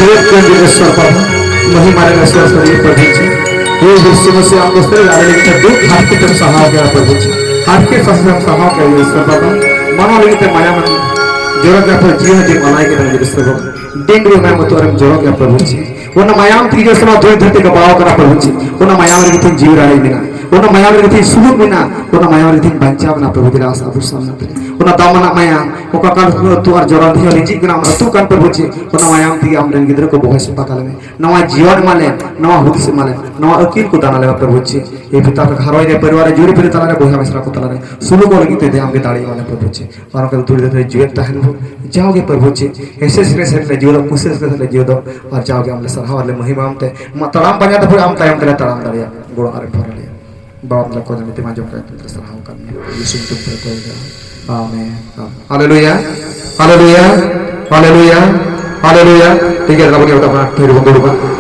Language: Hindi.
जगत के दिनेश्वर बाबा महिमा रे शरीर प्रभु जी ये विश्व से हम दोस्तों लाले के दुख हाथ के तक सहाव के प्रभु जी हाथ के सब सहाव के ईश्वर बाबा मनो लेके माया मन जोर के पर जीवन जी मनाई के ईश्वर बाबा डेंग रो मैं मत और जोर के प्रभु जी उन मायाम तीजो सना दो धरती का बाव करा प्रभु जी उन मायाम रे के जीव राई बिना उन मायाम रे के सुलुक बिना उन मायाम रे के बंचा बना प्रभु जी आशा अबु सामने उन दामना माया ओका काल तू और जोर दी लिजी ग्राम तू कान प्रभु जी उन मायाम ती हम रे गिदर को बहस पकाल में नवा जीवन माले नवा हुदिस माले नवा अकील को दाना ले प्रभु जी ये पिता का घर रे परिवार जुड़ी पिता रे बोहा मिश्रा को तला रे सुलुक और गीते दे हम के दाड़ी वाले प्रभु जी और के दूर दे जीवन तहन जाओगे प्रभु जी ऐसे से ले जीवन कुशल से ले जीवन और जाओगे हम सराह वाले महिमा हम ते तड़ाम बजा तो हम टाइम के तड़ाम दरिया गोड़ आरे फर ले बाप ला को जमिते मा जो का तुम सराह करने यीशु तुम पर कोई आमीन हालेलुया हालेलुया हालेलुया हालेलुया ठीक है रब के अपना फिर बंदो